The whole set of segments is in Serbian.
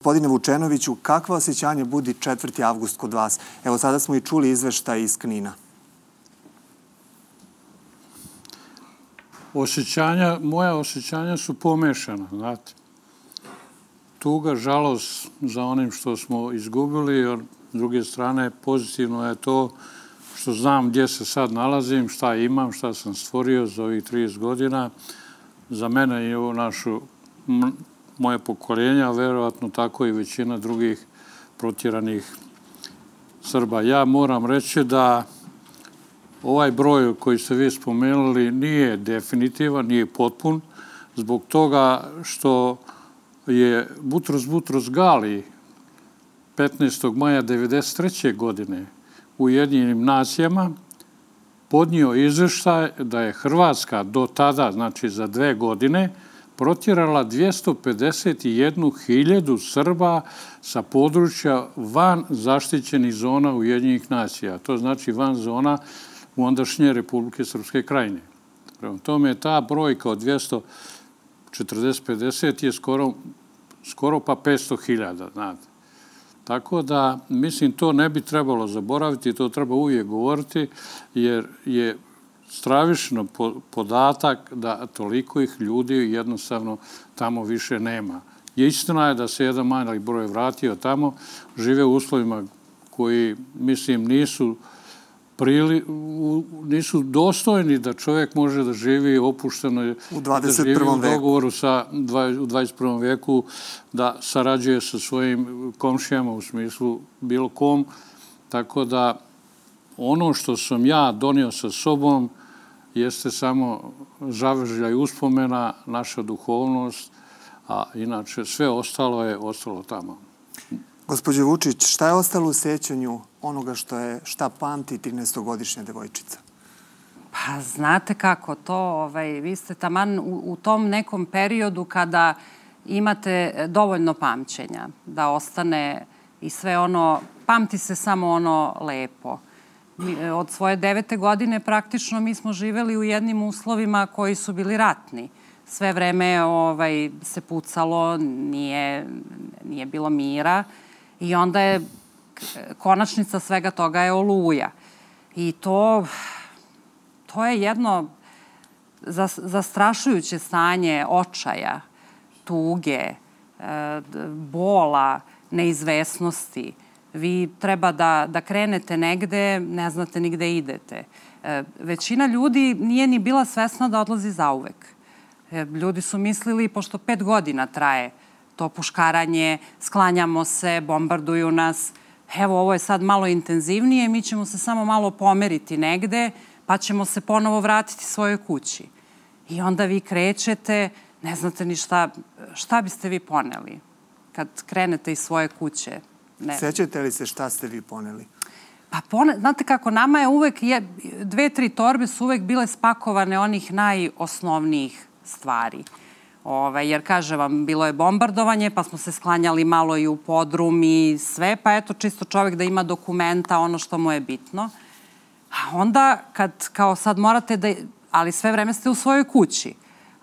Gospodine Vučenoviću, kakva osjećanja budi 4. avgust kod vas? Evo, sada smo i čuli izveštaj iz Knina. Moja osjećanja su pomešana, znate. Tuga, žalost za onim što smo izgubili, a s druge strane pozitivno je to što znam gdje se sad nalazim, šta imam, šta sam stvorio za ovih 30 godina. Za mene i ovo moje pokoljenje, a verovatno tako i većina drugih protjeranih Srba. Ja moram reći da ovaj broj koji ste vi spomenuli nije definitivan, nije potpun, zbog toga što je Butros Gali 15. maja 1993. godine u Ujedinjenim nacijama podnio izveštaj da je Hrvatska do tada, znači za 2 godine, protjerala 251.000 Srba sa područja van zaštićenih zona Ujedinjenih nacija. To znači van zona u ondašnje Republike Srpske Krajine. Prema tome, ta brojka od 240-50 je skoro pa 500.000, znate. Tako da, mislim, to ne bi trebalo zaboraviti, to treba uvijek govoriti, jer je stravično podatak da toliko ih ljudi jednostavno tamo više nema. Istina je da se jedan mali broj vratio tamo, žive u uslovima koji, mislim, nisu dostojni da čovjek može da živi opušteno, da živi u dogovoru u 21. veku, da sarađuje sa svojim komšijama u smislu bilo kom. Tako da ono što sam ja donio sa sobom jeste samo zavežlja i uspomena, naša duhovnost, a inače sve ostalo je ostalo tamo. Gospođo Vučić, šta je ostalo u sećanju onoga šta pamti 13-godišnja devojčica? Pa znate kako to, vi ste taman u tom nekom periodu kada imate dovoljno pamćenja da ostane i sve ono, pamti se samo ono lepo. Od svoje 9. godine praktično mi smo živeli u jednim uslovima koji su bili ratni. Sve vreme se pucalo, nije bilo mira i onda je konačnica svega toga je Oluja. I to je jedno zastrašujuće stanje očaja, tuge, bola, neizvesnosti. Vi treba da krenete negde, ne znate ni gde idete. Većina ljudi nije ni bila svesna da odlazi zauvek. Ljudi su mislili, pošto 5 godina traje to puškaranje, sklanjamo se, bombarduju nas, evo ovo je sad malo intenzivnije, mi ćemo se samo malo pomeriti negde, pa ćemo se ponovo vratiti svojoj kući. I onda vi krećete, ne znate ni šta biste vi poneli kad krenete iz svoje kuće. Sećate li se šta ste vi poneli? Pa znate kako, nama je uvek, 2-3 torbe su uvek bile spakovane onih najosnovnijih stvari. Jer, kažem vam, bilo je bombardovanje, pa smo se sklanjali malo i u podrum i sve, pa eto, čisto čovjek da ima dokumenta, ono što mu je bitno. A onda, kao sad morate da, ali sve vreme ste u svojoj kući,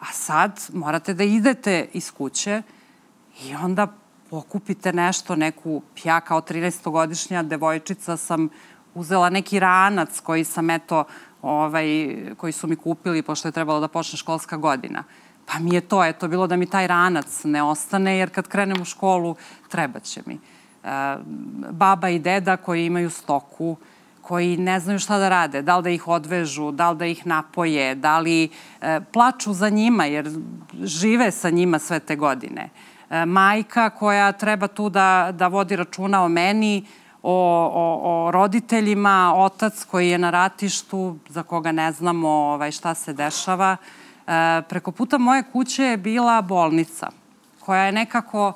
a sad morate da idete iz kuće i onda pokupite nešto, ja kao 13-godišnja devojčica sam uzela neki ranac koji sam, koji su mi kupili, pošto je trebalo da počne školska godina. Pa mi je to, bilo da mi taj ranac ne ostane, jer kad krenem u školu, treba će mi. Baba i deda koji imaju stoku, koji ne znaju šta da rade, da li da ih odvežu, da li da ih napoje, da li plaču za njima, jer žive sa njima sve te godine. Majka koja treba tu da vodi računa o meni, o roditeljima, otac koji je na ratištu, za koga ne znamo šta se dešava. Preko puta moje kuće je bila bolnica, koja je nekako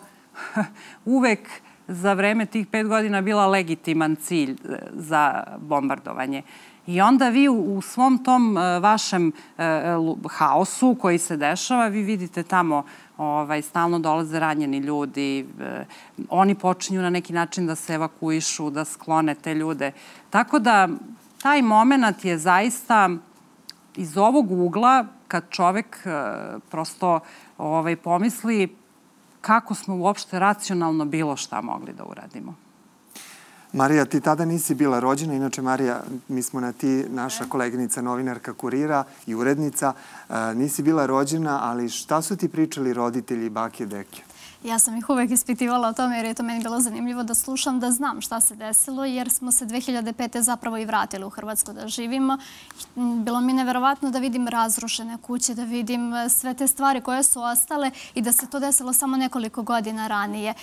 uvek za vreme tih 5 godina bila legitiman cilj za bombardovanje. I onda vi u svom tom vašem haosu koji se dešava, vi vidite tamo stalno dolaze ranjeni ljudi, oni počinju na neki način da se evakuišu, da sklone te ljude. Tako da taj moment je zaista iz ovog ugla, kad čovek prosto pomisli kako smo uopšte racionalno bilo šta mogli da uradimo. Marija, ti tada nisi bila rođena. Inače, Marija, mi smo na ti, naša koleginica, novinarka Kurira i urednica. Nisi bila rođena, ali šta su ti pričali roditelji, bake i deke? Ja sam ih uvek ispitivala o tome jer je to meni bilo zanimljivo da slušam, da znam šta se desilo, jer smo se 2005. zapravo i vratili u Hrvatsku da živimo. Bilo mi neverovatno da vidim razrušene kuće, da vidim sve te stvari koje su ostale i da se to desilo samo nekoliko godina ranije.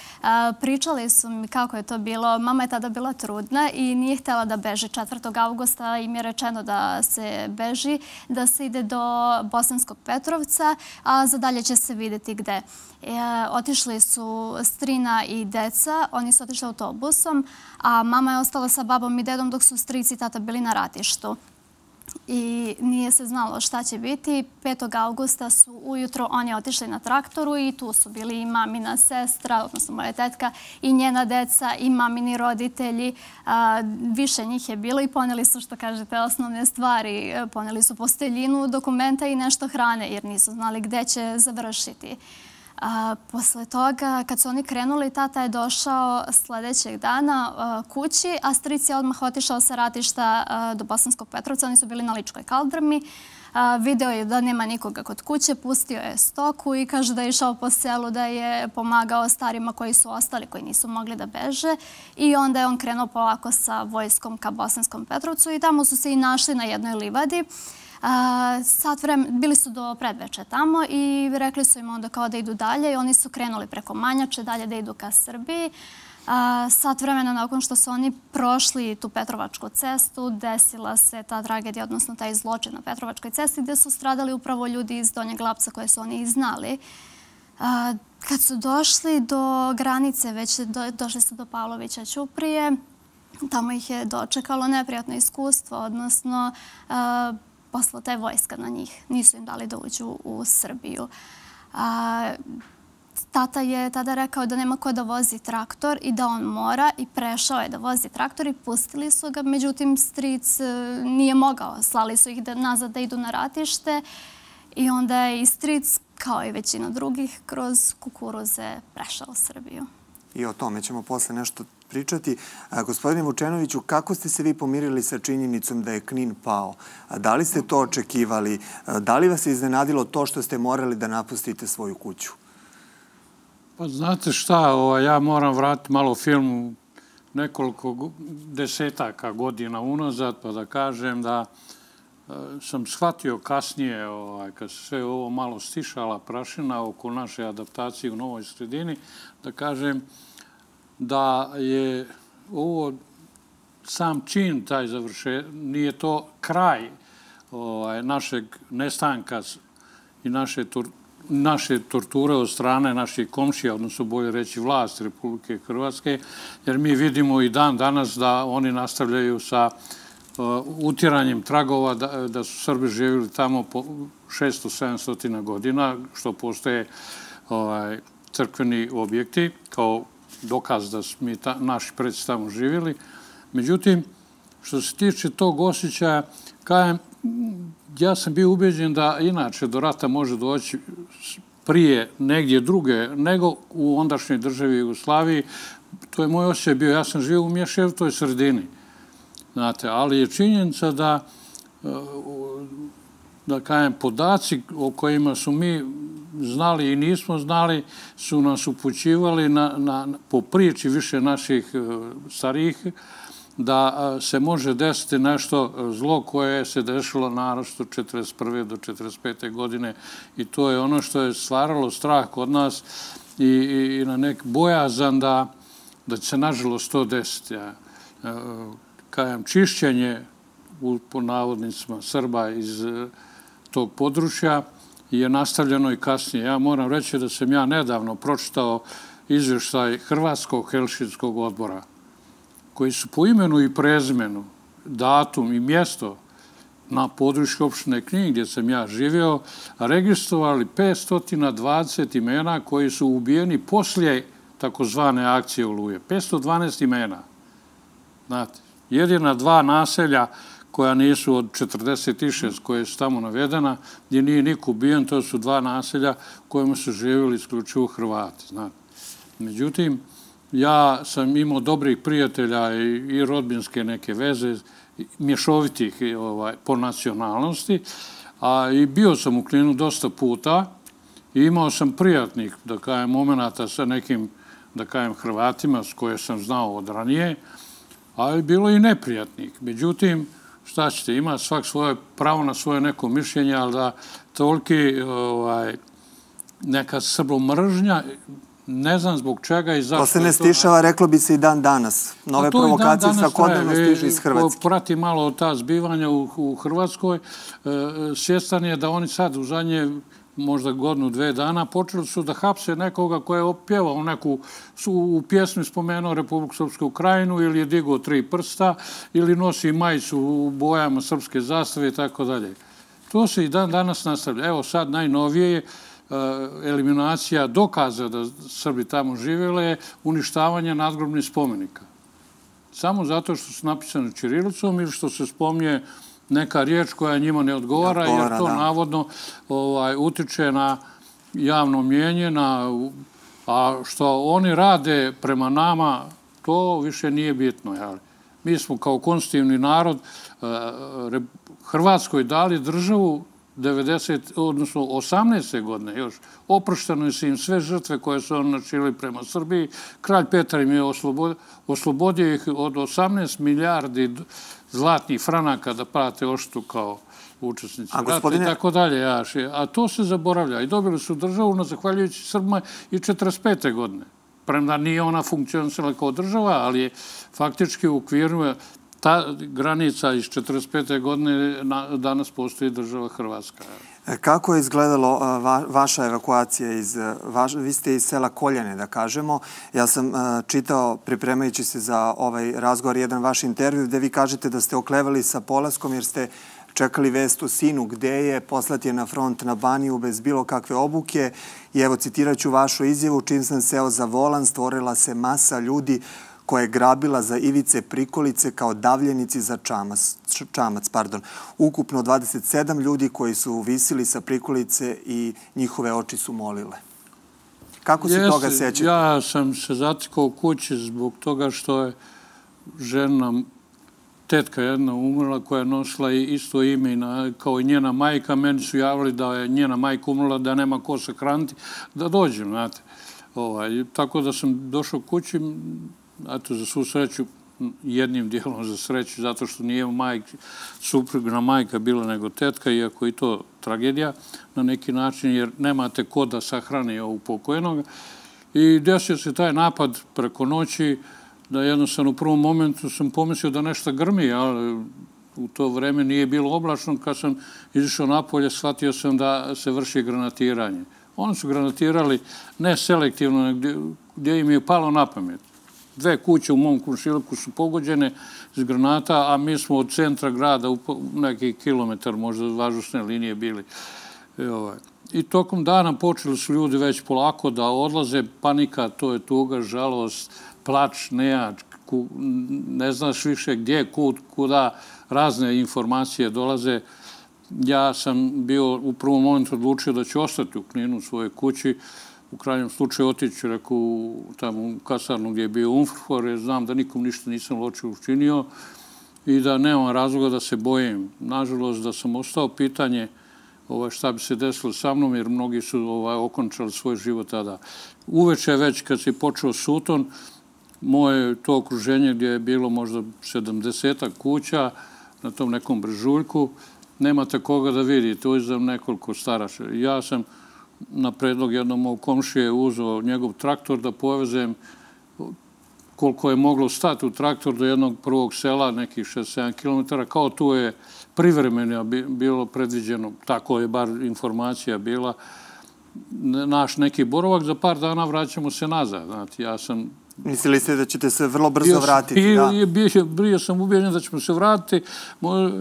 Pričali su mi kako je to bilo. Mama je tada bila trudna i nije htjela da beži. 4. augusta im je rečeno da se beži, da se ide do Bosanskog Petrovca, a za dalje će se vidjeti gde. Otišli su strina i deca, oni su otišli autobusom, a mama je ostala sa babom i dedom dok su strici i tata bili na ratištu. I nije se znalo šta će biti. 5. augusta su ujutro oni otišli na traktoru i tu su bili i mamina sestra, odnosno moja tetka, i njena deca, i mamini roditelji. Više njih je bilo i poneli su, što kažete, osnovne stvari. Poneli su posteljinu, dokumenta i nešto hrane, jer nisu znali gde će završiti. Posle toga, kad su oni krenuli, tata je došao sljedećeg dana kući, a stric je odmah otišao sa ratišta do Bosanskog Petrovca. Oni su bili na Ličkoj kaldrmi. Video je da nema nikoga kod kuće, pustio je stoku i kaže da je išao po selu, da je pomagao starima koji su ostali, koji nisu mogli da beže. I onda je on krenuo polako sa vojskom ka Bosanskom Petrovcu i tamo su se i našli na jednoj livadi. Bili su do predveče tamo i rekli su im onda kao da idu dalje i oni su krenuli preko Manjače dalje da idu ka Srbiji. Sat vremena nakon što su oni prošli tu Petrovačku cestu, desila se ta tragedija, odnosno taj zločin na Petrovačkoj cesti gdje su stradali upravo ljudi iz Donjeg Lapca koje su oni i znali. Kad su došli do granice, već došli su do Pavlovića Ćuprije, tamo ih je dočekalo neprijatno iskustvo, odnosno poslala ta vojska na njih. Nisu im dali da uđu u Srbiju. Tata je tada rekao da nema ko da vozi traktor i da on mora i prešao je da vozi traktor i pustili su ga. Međutim, stric nije mogao. Slali su ih nazad da idu na ratište i onda je i stric, kao i većina drugih, kroz kukuruze prešao u Srbiju. I o tome ćemo posle nešto pričati. Gospodine Vučenoviću, kako ste se vi pomirili sa činjenicom da je Knin pao? Da li ste to očekivali? Da li vas je iznenadilo to što ste morali da napustite svoju kuću? Pa znate šta, ja moram vratiti malo film nekoliko desetaka godina unazad, pa da kažem da sam shvatio kasnije, kad se sve ovo malo stišala prašina oko naše adaptacije u novoj sredini, da kažem da je ovo sam čin, taj nije to kraj našeg nestanka i naše torture od strane naših komšija, odnosno bolje reći vlasti Republike Hrvatske, jer mi vidimo i dan danas da oni nastavljaju sa utiranjem tragova da su Srbi živjeli tamo po 600-700 godina, što postoje crkveni objekti kao dokaz da su mi naši predsi tamo živjeli. Međutim, što se tiče tog osjećaja, ja sam bio ubeđen da inače do rata može doći prije negdje druge nego u ondašnjoj državi Jugoslaviji. To je moj osjećaj bio. Ja sam živio u mješovitoj sredini. Znate, ali je činjenica da kažem, podaci o kojima su mi znali i nismo znali su nas upućivali po priči više naših starijih da se može desiti nešto zlo koje se dešilo naročito 1941. do 1945. godine i to je ono što je stvaralo strah kod nas i na nek bojazan da će se nažalost to desiti. Kajem, čišćenje po navodnicima Srba iz tog područja je nastavljeno i kasnije. Ja moram reći da sam ja nedavno pročitao izvještaj Hrvatskog Helsinškog odbora koji su po imenu i prezimenu, datum i mjesto na području opštine Knin gdje sam ja živio, registrovali 520 imena koji su ubijeni poslije takozvane akcije Oluje. 512 imena. Znate, jedina 2 naselja koja nisu od 46 koje su tamo navedena, gdje nije niko ubijen, to su 2 naselja kojima su živjeli isključivo Hrvati. Znate. Međutim, ja sam imao dobrih prijatelja i rodbinske neke veze, mješovitih po nacionalnosti, a i bio sam u Kninu dosta puta i imao sam prijatnih, da kajem, momenata sa nekim, da kajem, Hrvatima s koje sam znao od ranije, ali bilo i neprijatnih. Međutim, šta ćete, ima svak svoje pravo na svoje neko mišljenje, ali da toliki neka srbomržnja, ne znam zbog čega i zašto. To se ne stišava, reklo bi se i dan danas. Nove provokacije svakodnevno stižu iz Hrvatske. Prati malo ta zbivanja u Hrvatskoj. Svjestan je da oni sad u zadnje možda godinu, 2 dana počeli su da hapse nekoga koja je opjevao neku, u pjesmi spomenuo Republiku Srpsku Krajinu ili je digao 3 prsta ili nosi majicu u bojama srpske zastave i tako dalje. To se i dan danas nastavlja. Evo sad najnovije je eliminacija dokaza da Srbi tamo živjeli je uništavanje nadgrobnih spomenika. Samo zato što su napisane ćirilicom ili što se spominje neka riječ koja njima ne odgovara, jer to navodno utiče na javno mnijenje, a što oni rade prema nama, to više nije bitno. Mi smo kao konstitutivni narod Hrvatskoj dali državu 18. godine još. Oprošteno su im sve žrtve koje su oni načinili prema Srbiji. Kralj Petar im je oslobodio ih od 18 milijardi zlatnih franaka da plate odštetu kao učesnici rata i tako dalje. A to se zaboravlja. I dobili su državu zahvaljujući Srbima i 45. godine. Premda nije ona funkcionisala kao država, ali je faktički u okviru ta granica iz 45. godine danas postoji država Hrvatska. Kako je izgledalo vaša evakuacija? Vi ste iz sela Koljane, da kažemo. Ja sam čitao, pripremajući se za ovaj razgovor, jedan vaš intervju gde vi kažete da ste oklevali sa polaskom jer ste čekali vest o sinu gde je, poslat je na front na Baniju bez bilo kakve obuke. I evo, citirat ću vašu izjavu: čim sam seo za volan, stvorila se masa ljudi koja je grabila za ivice prikolice kao davljenici za čamac. Ukupno 27 ljudi koji su visili sa prikolice i njihove oči su molile. Kako se toga sećate? Ja sam se zatekao u kući zbog toga što je žena, tetka jedna umrla koja je nosila isto ime kao i njena majka. Meni su javili da je njena majka umrla, da nema ko se hraniti, da dođem, znate. Tako da sam došao kući, eto, za svu sreću, jednim dijelom za sreću, zato što nije suprugna majka bila nego tetka, iako i to tragedija na neki način, jer nemate ko da sahrani ovu pokojnog. I desio se taj napad preko noći, da jednostavno u prvom momentu sam pomislio da nešto grmi, ali u to vreme nije bilo oblačno. Kad sam izišao napolje, shvatio sam da se vrši granatiranje. Oni su granatirali ne selektivno, gdje im je palo na pamet. 2 kuće u mom komšiluku su pogođene iz granata, a mi smo od centra grada u neki kilometar možda vazdušne linije bili. I tokom dana počeli su ljudi već polako da odlaze. Panika, to je tuga, žalost, plač, nejač, ne znaš više gdje, kuda, razne informacije dolaze. Ja sam bio u prvom momentu odlučio da ću ostati u Kninu, u svojoj kući. U krajnjem slučaju otići, rekao, tamo u kasarnu gdje je bio UNFOR, jer znam da nikom ništa nisam loše učinio i da nemam razloga da se bojim. Nažalost, da sam ostao pitanje šta bi se desilo sa mnom, jer mnogi su okončali svoj život tada. Uveče već kad se počeo suton, moje to okruženje gdje je bilo možda 70 kuća na tom nekom brežuljku, nemate koga da vidite, uzem nekoliko staraša. Ja sam na predlog jednog mog komšije uzeo njegov traktor da povezem koliko je moglo stati u traktor do jednog prvog sela, nekih 6-7 km, kao tu je privremeno bilo predviđeno, tako je bar informacija bila, naš neki boravak, za par dana vraćamo se nazad. Ja sam... Mislili ste da ćete se vrlo brzo vratiti? Bio sam ubijeđen da ćemo se vratiti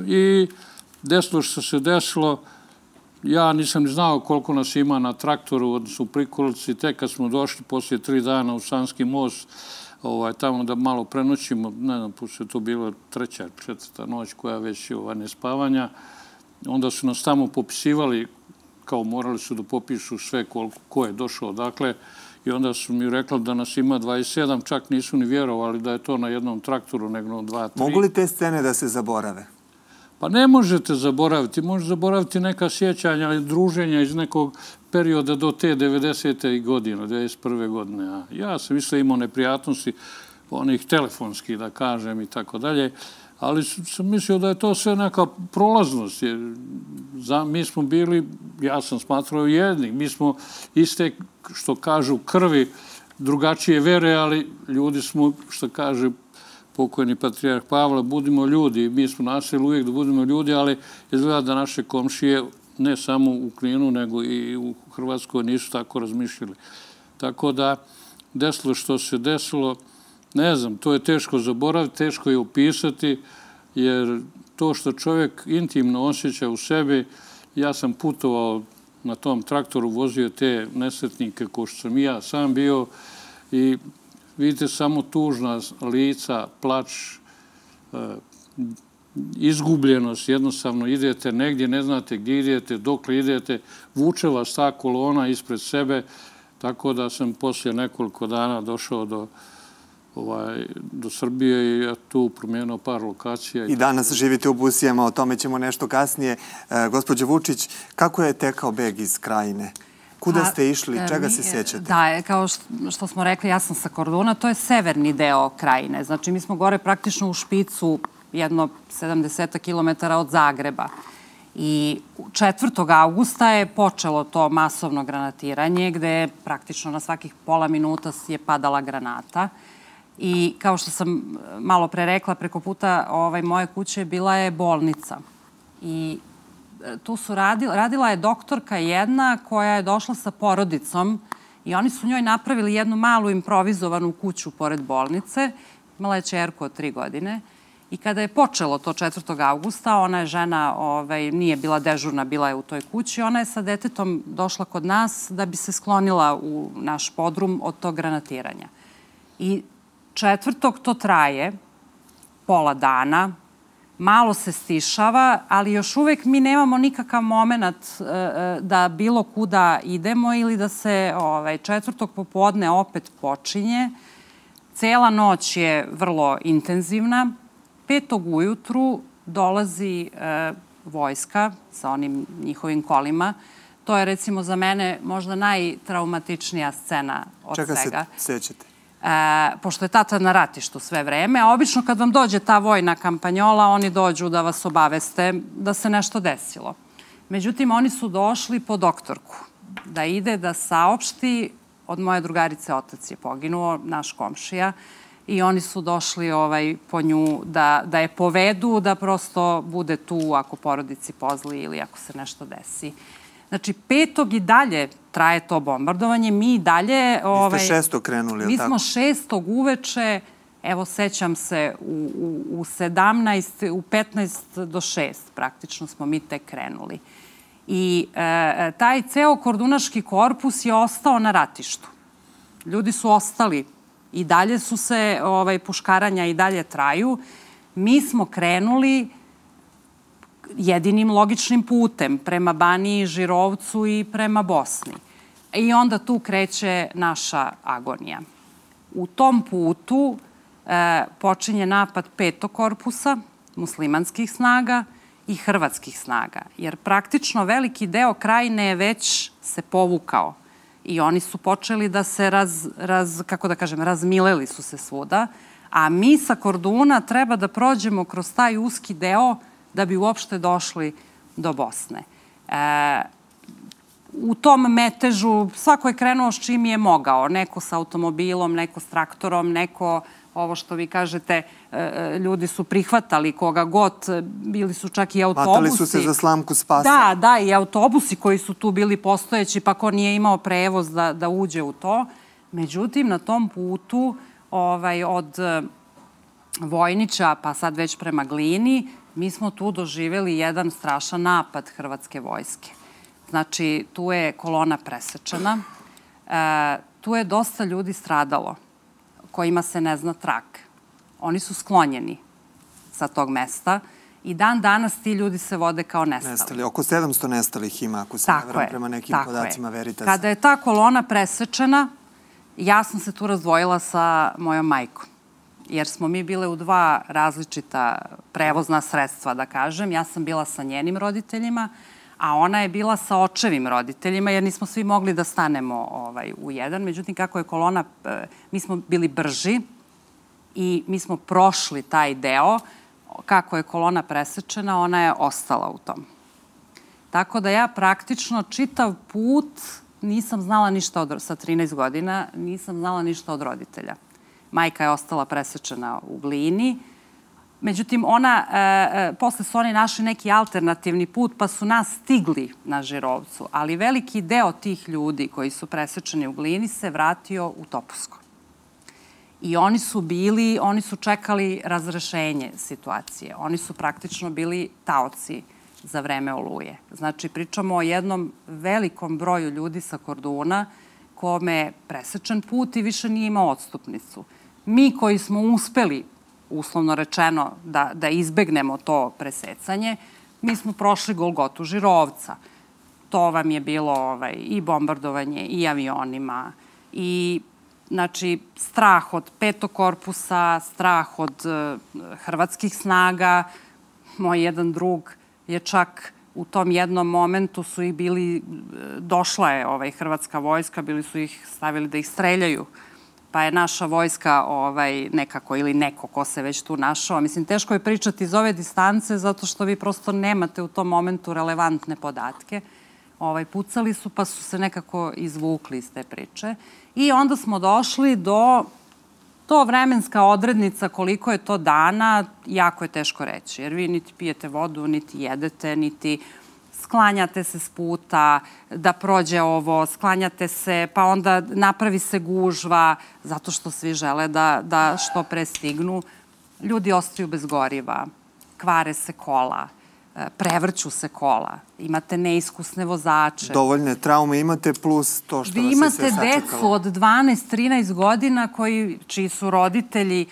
i desilo što se desilo. Ja nisam ni znao koliko nas ima na traktoru, odnosno u prikolici. Tek kad smo došli poslije 3 dana u Sanski most, tamo da malo prenoćimo, ne znam, pošto je to bilo 3., 4. noć koja već nespavanja, onda su nas tamo popisivali, kao morali su da popišu sve ko je došao odakle, i onda su mi rekli da nas ima 27, čak nisu ni vjerovali da je to na jednom traktoru, nego 2-3. Mogu li te scene da se zaborave? Pa ne možete zaboraviti. Možete zaboraviti neka sjećanja ili druženja iz nekog perioda do te 90. godine, 91. godine. Ja sam isto imao neprijatnosti, onih telefonskih, da kažem, i tako dalje, ali sam mislio da je to sve neka prolaznost. Jer mi smo bili, ja sam smatrao jedni, mi smo iste, što kažu, krvi, drugačije vere, ali ljudi smo, što kaže pokojni patrijarh Pavle, budimo ljudi. Mi smo nastojali uvijek da budemo ljudi, ali izgleda da naše komšije, ne samo u Kninu, nego i u Hrvatskoj, nisu tako razmišljali. Tako da, desilo što se desilo, ne znam, to je teško zaboraviti, teško je opisati, jer to što čovjek intimno osjeća u sebi, ja sam putovao na tom traktoru, vozio te nesretnike ko što sam i ja sam bio i vidite samo tužna lica, plač, izgubljenost, jednostavno idete negdje, ne znate gdje idete, dokle idete, vuče vas ta kolona ispred sebe, tako da sam poslije nekoliko dana došao do Srbije i tu promijenio par lokacija. I danas živite u Busijama, o tome ćemo nešto kasnije. Gospođo Vučić, kako je tekao beg iz Krajine? Kuda ste išli? Čega se sjećate? Da, kao što smo rekli, ja sam sa Korduna, to je severni deo Krajine. Znači, mi smo gore praktično u špicu jedno 70 km od Zagreba. I 4. augusta je počelo to masovno granatiranje, gde je praktično na svakih pola minuta je padala granata. I kao što sam malo pre rekla, preko puta moje kuće bila je bolnica. I tu su radila je doktorka jedna koja je došla sa porodicom i oni su njoj napravili jednu malu improvizovanu kuću pored bolnice. Imala je ćerku od 3 godine. I kada je počelo to 4. augusta, ona je žena, nije bila dežurna, bila je u toj kući. Ona je sa detetom došla kod nas da bi se sklonila u naš podrum od tog granatiranja. I 4. to traje pola dana, malo se stišava, ali još uvek mi nemamo nikakav moment da bilo kuda idemo ili da se 4. popodne opet počinje. Cela noć je vrlo intenzivna. 5. ujutru dolazi vojska sa onim njihovim kolima. To je recimo za mene možda najtraumatičnija scena od svega. Čega se sjećate? Pošto je tata na ratištu sve vreme, a obično kad vam dođe ta vojna kampanjola, oni dođu da vas obaveste da se nešto desilo. Međutim, oni su došli po doktorku, da ide da saopšti, od moje drugarice otac je poginuo, naš komšija, i oni su došli po nju da je povedu, da prosto bude tu ako porodici pozli ili ako se nešto desi. Znači, 5. i dalje traje to bombardovanje. Mi dalje... Vi ste 6. krenuli, ili tako? Mi smo 6. uveče, evo, sećam se, u 15 do 6 praktično smo mi tek krenuli. I taj ceo kordunaški korpus je ostao na ratištu. Ljudi su ostali. I dalje su se, puškaranja i dalje traju. Mi smo krenuli jedinim logičnim putem prema Baniji, Žirovcu i prema Bosni. I onda tu kreće naša agonija. U tom putu počinje napad 5. korpusa, muslimanskih snaga i hrvatskih snaga. Jer praktično veliki deo Krajine je već se povukao. I oni su počeli da se razmileli su se svuda. A mi sa Korduna treba da prođemo kroz taj uski deo da bi uopšte došli do Bosne. U tom metežu svako je krenuo s čim je mogao. Neko sa automobilom, neko s traktorom, neko, ovo što vi kažete, ljudi su prihvatali koga god, bili su čak i autobusi. Hvatali su se za slamku spasa. Da, i autobusi koji su tu bili postojeći, pa ko nije imao prevoz da uđe u to. Međutim, na tom putu od Vojnića, pa sad već prema Glini, mi smo tu doživjeli jedan strašan napad hrvatske vojske. Znači, tu je kolona presečena, tu je dosta ljudi stradalo, kojima se ne zna trag. Oni su sklonjeni sa tog mesta i dan danas ti ljudi se vode kao nestali. Oko 700 nestalih ima, ako se ne veram, prema nekim podacima Veritas. Kada je ta kolona presečena, Ja sam se tu razdvojila sa mojom majkom, jer smo mi bile u dva različita prevozna sredstva, da kažem. Ja sam bila sa njenim roditeljima, a ona je bila sa očevim roditeljima, jer nismo svi mogli da stanemo u jedan. Međutim, kako je kolona, mi smo bili brži i mi smo prošli taj deo. Kako je kolona presečena, ona je ostala u tom. Tako da ja praktično čitav put nisam znala ništa sa 13 godina, nisam znala ništa od roditelja. Majka je ostala presečena u Glini. Međutim, posle su oni našli neki alternativni put, pa su nas stigli na Žirovcu. Ali veliki deo tih ljudi koji su presečeni u Glini se vratio u Topovsko. I oni su čekali razrešenje situacije. Oni su praktično bili taoci za vreme Oluje. Znači, pričamo o jednom velikom broju ljudi sa Korduna kome je presečen put i više nije imao odstupnicu. Mi koji smo uspeli, uslovno rečeno, da izbegnemo to presecanje, mi smo prošli Golgotu Žirovca. To vam je bilo i bombardovanje i avionima i znači, strah od petog korpusa, strah od hrvatskih snaga. Moj jedan drug je čak u tom jednom momentu su ih došla je hrvatska vojska, bili su ih stavili da ih streljaju. Pa je naša vojska nekako ili neko ko se već tu našao. Mislim, teško je pričati iz ove distance zato što vi prosto nemate u tom momentu relevantne podatke. Pucali su pa su se nekako izvukli iz te priče. I onda smo došli do vremenska odrednica koliko je to dana, jako je teško reći. Jer vi niti pijete vodu, niti jedete, niti sklanjate se s puta, da prođe ovo, sklanjate se, pa onda napravi se gužva, zato što svi žele da što pre stignu. Ljudi ostaju bez goriva, kvare se kola, prevrću se kola, imate neiskusne vozače. Dovoljne traume imate plus to što vas je sve sačekalo. Vi imate decu od 12-13 godina čiji su roditelji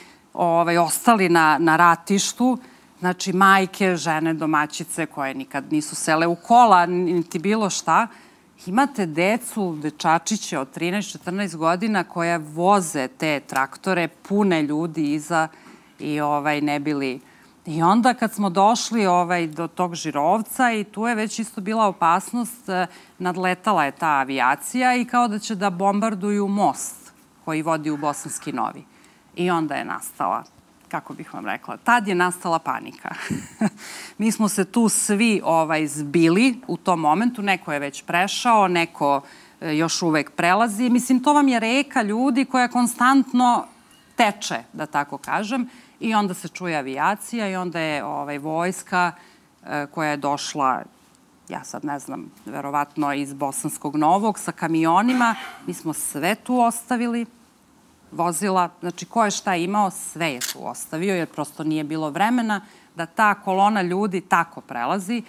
ostali na ratištu, znači majke, žene, domaćice koje nikad nisu sele u kola, niti bilo šta. Imate decu, dečačiće od 13-14 godina koja voze te traktore, pune ljudi iza i ne bili. I onda kad smo došli do tog Žirovca i tu je već isto bila opasnost, nadletala je ta avijacija i kao da će da bombarduju most koji vodi u Bosanski Novi. I onda je nastala, kako bih vam rekla, tad je nastala panika. Mi smo se tu svi zbili u tom momentu, neko je već prešao, neko još uvek prelazi. Mislim, to vam je reka ljudi koja konstantno teče, da tako kažem. I onda se čuje avijacija i onda je vojska koja je došla, ja sad ne znam, verovatno iz Bosanskog Novog sa kamionima. Mi smo sve tu ostavili, vozila, znači ko je šta imao, sve je tu ostavio jer prosto nije bilo vremena da ta kolona ljudi tako prelazi.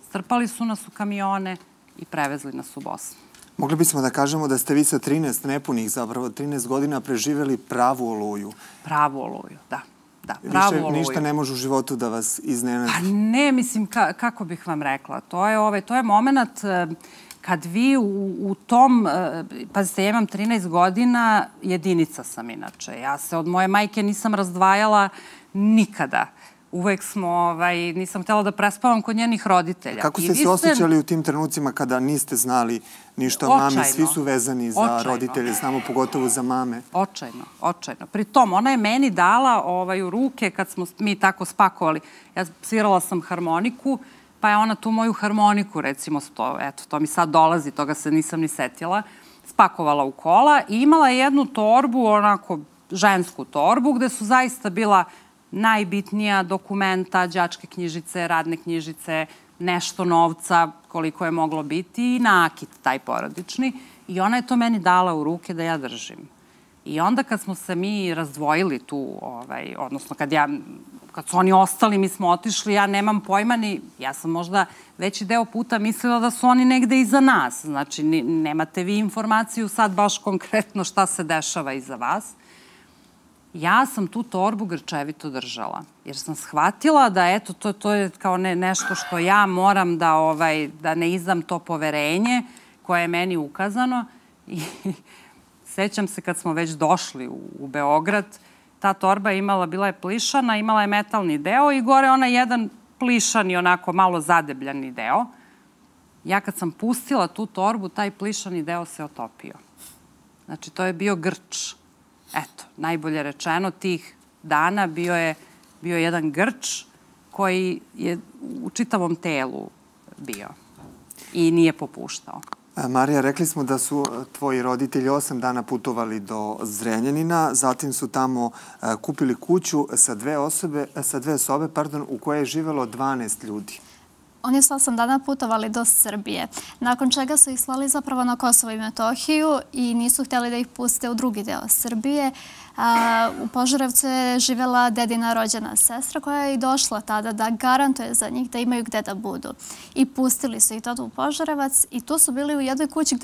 Strpali su nas u kamione i prevezli nas u Bosnu. Mogli bismo da kažemo da ste vi sa 13 nepunih, zapravo 13 godina preživjeli pravu Oluju. Pravu Oluju, da. Ništa ne može u životu da vas iznenadi. Pa ne, mislim, kako bih vam rekla. To je moment kad vi u tom, pazite, ja imam 13 godina, jedinica sam inače. Ja se od moje majke nisam razdvajala nikada. Uvek nisam htjela da prespavam kod njenih roditelja. Kako ste se osjećali u tim trenucima kada niste znali ništa o mami? Svi su vezani za roditelje, znamo pogotovo za mame. Očajno, očajno. Pri tom, ona je meni dala u ruke kad smo mi tako spakovali. Ja svirala sam harmoniku, pa je ona tu moju harmoniku, recimo, to mi sad dolazi, toga se nisam ni setila, spakovala u kola i imala je jednu torbu, onako žensku torbu, gde su zaista bila najbitnija dokumenta, đačke knjižice, radne knjižice, nešto novca, koliko je moglo biti i nakit taj porodični. I ona je to meni dala u ruke da ja držim. I onda kad smo se mi razdvojili tu, odnosno kad su oni ostali, mi smo otišli, ja nemam pojma ni, ja sam možda veći deo puta mislila da su oni negde iza nas. Znači, nemate vi informaciju sad baš konkretno šta se dešava iza vas. Ja sam tu torbu grčevito držala, jer sam shvatila da, eto, to je kao nešto što ja moram da ne izdam to poverenje koje je meni ukazano. I Sećam se kad smo već došli u Beograd, ta torba je bila je plišana, imala je metalni deo i gore onaj jedan plišani, onako malo zadebljani deo. Ja kad sam pustila tu torbu, taj plišani deo se otopio. Znači, to je bio grč. Eto, najbolje rečeno, tih dana bio je jedan grč koji je u čitavom telu bio i nije popuštao. Marija, rekli smo da su tvoji roditelji 8 dana putovali do Zrenjanina, zatim su tamo kupili kuću sa dve sobe, u kojoj je živelo 12 ljudi. Oni su 8 dana putovali do Srbije, nakon čega su ih slali zapravo na Kosovo i Metohiju i nisu htjeli da ih puste u drugi deo Srbije. U Požarevcu je živjela dedina rođena sestra koja je i došla tada da garantuje za njih da imaju gde da budu. I pustili su ih tada u Požarevac i tu su bili u jednoj kući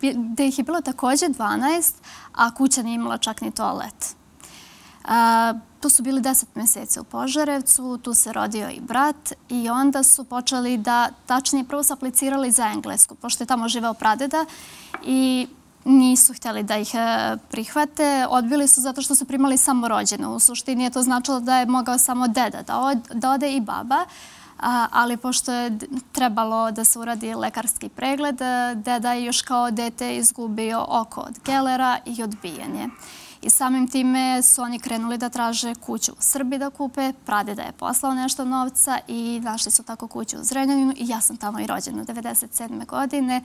gde ih je bilo također 12, a kuća nije imala čak ni toalet. Tu su bili 10 mjeseci u Požarevcu, tu se rodio i brat i onda su počeli da, tačnije prvo su aplicirali za Englesku, pošto je tamo živeo pradeda i nisu htjeli da ih prihvate. Odbili su zato što su primali samo rođene. U suštini je to značilo da je mogao samo deda da ode i baba, ali pošto je trebalo da se uradi lekarski pregled, deda je još kao dete izgubio oko od gelera i odbijanje. I samim time su oni krenuli da traže kuću u Srbiji da kupe. Pradeda je poslao nešto novca i našli su tako kuću u Zrenjaninu i ja sam tamo i rođena 1997. godine.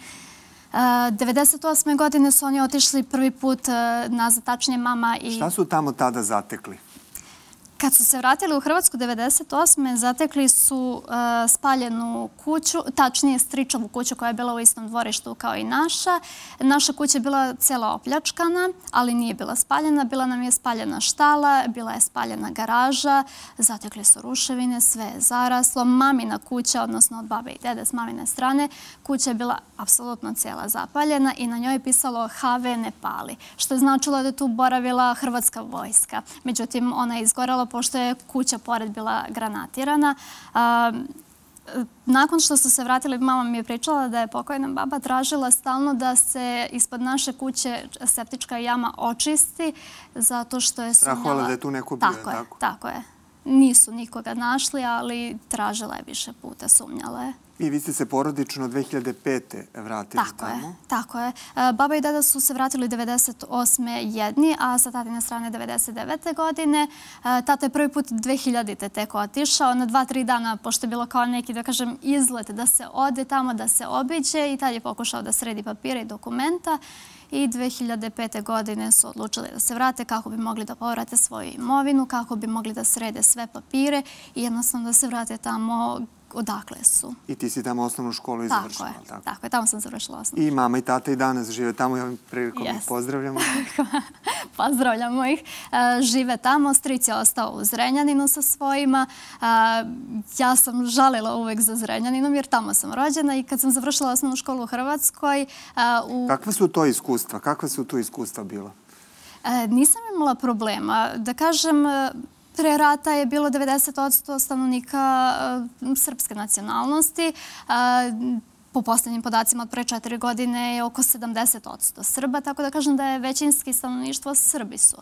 1998. godine su oni otišli prvi put nazad, tačnije mama i... Šta su tamo tada zatekli? Kad su se vratili u Hrvatsku 1998. zatekli su spaljenu kuću, tačnije stričovu kuću koja je bila u istom dvorištu kao i naša. Naša kuća je bila cijela opljačkana, ali nije bila spaljena. Bila nam je spaljena štala, bila je spaljena garaža, zatekli su ruševine, sve je zaraslo. Mamina kuća, odnosno od babe i dede s mamine strane, kuća je bila apsolutno cijela zapaljena i na njoj je pisalo HV ne pali, što je značilo da je tu boravila hrvatska vojska. Međutim, ona je izgorela pošto je kuća pored bila granatirana. Nakon što su se vratili, mama mi je pričala da je pokojna baba tražila stalno da se ispod naše kuće septička jama očisti, zato što je sumnjala... Strahovala da je tu neko bio, je tako? Tako je. Nisu nikoga našli, ali tražila je više puta, sumnjala je. I vi ste se porodično 2005. vratili tamo? Tako je. Baba i deda su se vratili 1998. jedni, a sa tatine strane 1999. godine. Tata je prvi put 2000. tek otišao na 2-3 dana, pošto je bilo kao neki, da kažem, izlet da se ode tamo, da se obiđe i tad je pokušao da sredi papire i dokumenta. I 2005. godine su odlučili da se vrate kako bi mogli da povrate svoju imovinu, kako bi mogli da srede sve papire i jednostavno da se vrate tamo odakle su. I ti si tamo osnovnu školu i završila, tako? Tako je, tamo sam završila osnovnu. I mama i tata i danas žive tamo i ovim prilikom ih pozdravljamo. Pozdravljamo ih. Žive tamo, stric je ostao u Zrenjaninu sa svojima. Ja sam žalila uvek za Zrenjaninom jer tamo sam rođena i kad sam završila osnovnu školu u Hrvatskoj... Kakva su to iskustva? Kakva su tu iskustva bila? Nisam imala problema. Da kažem... Pre rata je bilo 90% stanovnika srpske nacionalnosti. Po poslednjim podacima od pre 4 godine je oko 70% Srba, tako da kažem da je većinski stanovništvo Srbi su.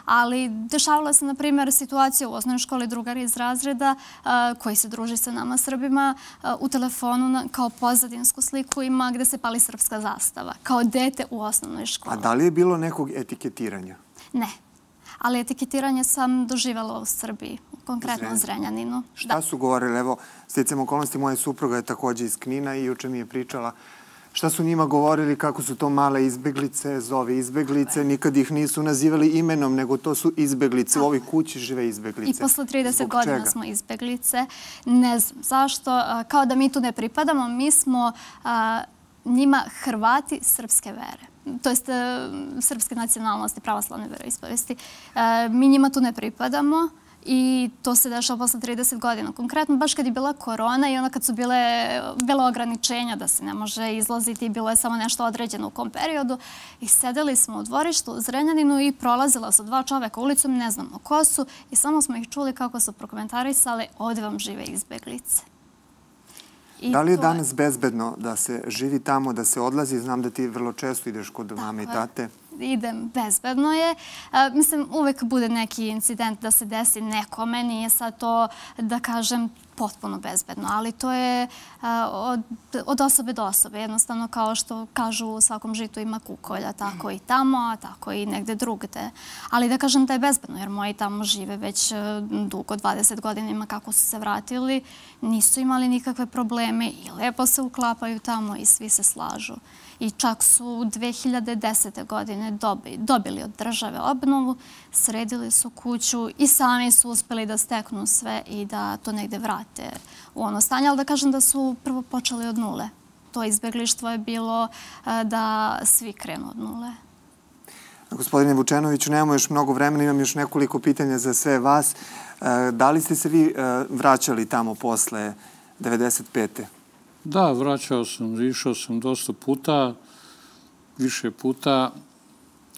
Ali dešavala se, na primjer, situacija u osnovnoj školi drugari iz razreda koji se druži sa nama Srbima u telefonu kao pozadinsku sliku ima gde se pali srpska zastava, kao dete u osnovnoj školi. A da li je bilo nekog etiketiranja? Ne. Ali etiketiranje sam doživjela u Srbiji, konkretno u Zrenjaninu. Šta su govorili? Evo, sticam okolnosti, moja supruga je također iz Knina i juče mi je pričala šta su njima govorili, kako su to male izbeglice, zove izbeglice, nikad ih nisu nazivali imenom, nego to su izbeglice. U ovoj kući žive izbeglice. I posle 30 godina smo izbeglice. Ne znam zašto. Kao da mi tu ne pripadamo, mi smo njima Hrvati srpske vere. To jest srpske nacionalnosti, pravoslavne veroispovesti. Mi njima tu ne pripadamo i to se dešava posle 30 godina. Konkretno, baš kad je bila korona i onda kad su bile ograničenja da se ne može izlaziti, bilo je samo nešto određeno u kom periodu i sedeli smo u dvorištu u Zrenjaninu i prolazila su 2 čoveka ulicom, ne znamo ko su i samo smo ih čuli kako su prokomentarisali ovdje vam žive izbeglice. Da li je danas bezbedno da se živi tamo, da se odlazi? Znam da ti vrlo često ideš kod mame i tate. idem, bezbedno je. Mislim, uvek bude neki incident da se desi nekome, nije sad to, da kažem, potpuno bezbedno, ali to je od osobe do osobe. Jednostavno, kao što kažu, u svakom žitu ima kukolja, tako i tamo, a tako i negde drugde. Ali da kažem da je bezbedno, jer moji tamo žive već dugo, 20 godina kako su se vratili, nisu imali nikakve probleme i lepo se uklapaju tamo i svi se slažu. I čak su 2010. godine dobili od države obnovu, sredili su kuću i sami su uspeli da steknu sve i da to negde vrate u ono stanje. Ali da kažem da su prvo počeli od nule. To izbeglištvo je bilo da svi krenu od nule. Gospodine Vučenoviću, nemamo još mnogo vremena, imam još nekoliko pitanja za sve vas. Da li ste se vi vraćali tamo posle 95. Da, vraćao sam, išao sam dosta puta, više puta.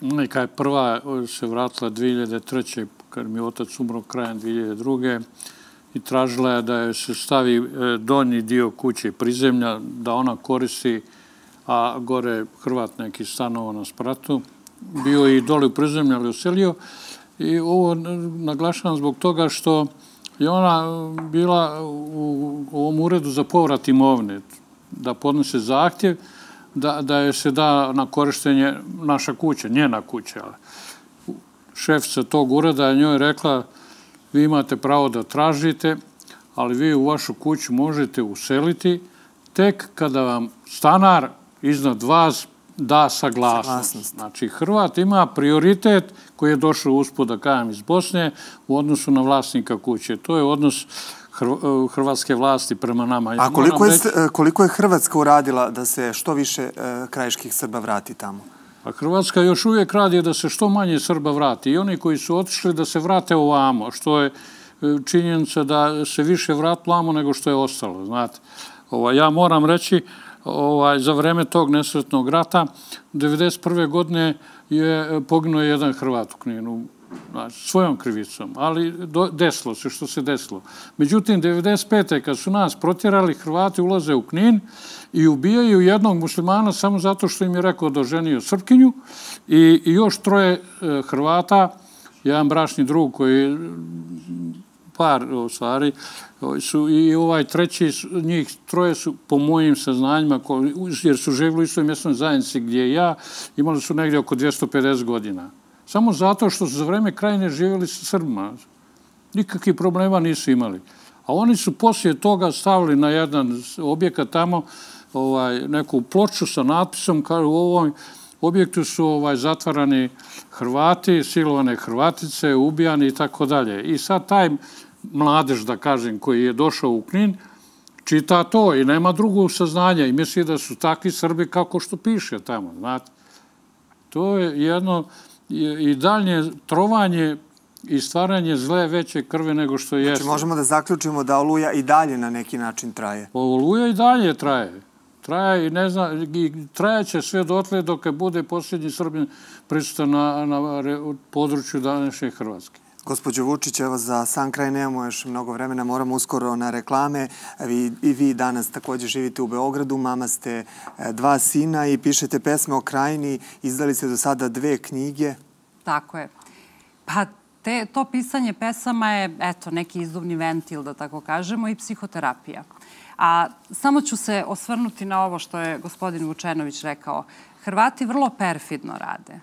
Neka je prva se vratila 2003. kad mi je otac umro krajem 2002. I tražila je da joj se stavi donji dio kuće prizemlja, da ona koristi, a gore Hrvat neki stanovao na spratu. Bio i dole u prizemlju, ali uselio. I ovo naglašavam zbog toga što je ona bila u ovom uredu za povrat imovine, da podnese zahtjev, da je se da na korištenje naša kuća, njena kuća. Šefica tog ureda je njoj rekla, vi imate pravo da tražite, ali vi u vašu kuću možete useliti tek kada vam stanar iznad vas da saglasnost. Znači, Hrvat ima prioritet koji je došao usput, da kažem, iz Bosne u odnosu na vlasnika kuće. To je odnos hrvatske vlasti prema nama. A koliko je Hrvatska uradila da se što više krajiških Srba vrati tamo? A Hrvatska još uvijek radi da se što manje Srba vrati. I oni koji su otišli da se vrate ovamo, što je činjenica da se više vratilo ovamo nego što je ostalo. Znate, ja moram reći, za vreme tog nesretnog rata, 1991. godine je poginuo jedan Hrvat u Kninu, svojom krivicom, ali desilo se što se desilo. Međutim, 1995. kad su nas protjerali, Hrvati ulaze u Knin i ubijaju jednog muslimana samo zato što im je rekao da oženio Srpkinju i još troje Hrvata, jedan bračni drug koji par stvari, i ovaj treći, njih troje su, po mojim saznanjima, jer su živjeli u istoj mjesnoj zajednici gdje i ja, imali su negdje oko 250 godina. Samo zato što su za vreme Krajine živjeli sa Srbima. Nikakvih problema nisu imali. A oni su poslije toga stavili na jedan objekat tamo neku ploču sa natpisom, kao u ovom objektu su zatvarani Hrvati, silovane Hrvatice, ubijani i tako dalje. I sad taj mladež, da kažem, koji je došao u Knin, čita to i nema drugog saznanja i misli da su takvi Srbi kako što piše tamo, znate. To je jedno i dalje trovanje i stvaranje zle veće krve nego što jeste. Znači, možemo da zaključimo da Oluja i dalje na neki način traje? Oluja i dalje traje. Traje i ne znam, i trajaće sve dotle dok bude posljednji Srbin prisutan na području današnje Hrvatske. Gospođo Vučić, evo za sam kraj nemamo još mnogo vremena, moramo uskoro na reklame. I vi danas također živite u Beogradu, mama ste 2 sina i pišete pesme o Krajini. Izdali ste do sada 2 knjige. Tako je. Pa to pisanje pesama je, eto, neki izduvni ventil, da tako kažemo, i psihoterapija. A samo ću se osvrnuti na ovo što je gospodin Vučenović rekao. Hrvati vrlo perfidno rade.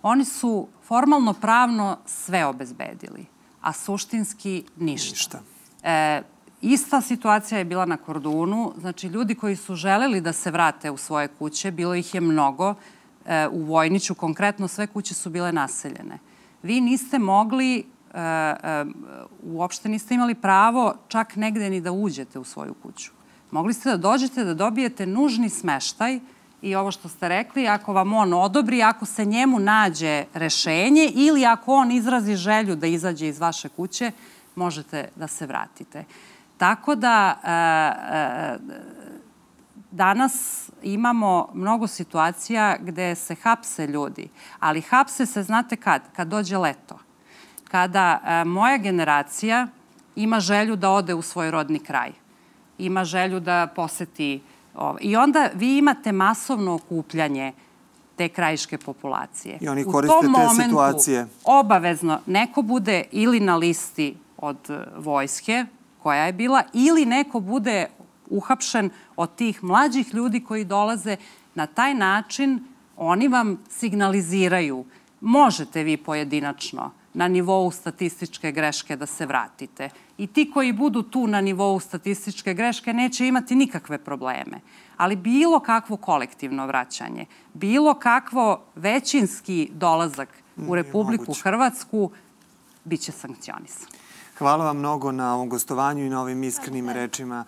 Oni su formalno pravno sve obezbedili, a suštinski ništa. Ista situacija je bila na Kordunu. Znači, ljudi koji su želeli da se vrate u svoje kuće, bilo ih je mnogo. U Vojniću konkretno sve kuće su bile naseljene. Vi niste mogli, uopšte niste imali pravo čak negde ni da uđete u svoju kuću. Mogli ste da dođete da dobijete nužni smeštaj i ovo što ste rekli, ako vam on odobri, ako se njemu nađe rešenje ili ako on izrazi želju da izađe iz vaše kuće, možete da se vratite. Tako da danas imamo mnogo situacija gde se hapse ljudi, ali hapse se, znate kad? Kad dođe leto. Kada moja generacija ima želju da ode u svoj rodni kraj, ima želju da poseti. I onda vi imate masovno okupljanje te krajiške populacije. I oni koriste te situacije. Obavezno neko bude ili na listi od vojske koja je bila, ili neko bude uhapšen od tih mlađih ljudi koji dolaze. Na taj način oni vam signaliziraju možete vi pojedinačno na nivou statističke greške da se vratite. I ti koji budu tu na nivou statističke greške neće imati nikakve probleme. Ali bilo kakvo kolektivno vraćanje, bilo kakvo većinski dolazak u Republiku Hrvatsku biće sankcionisan. Hvala vam mnogo na ovom gostovanju i na ovim iskrenim rečima.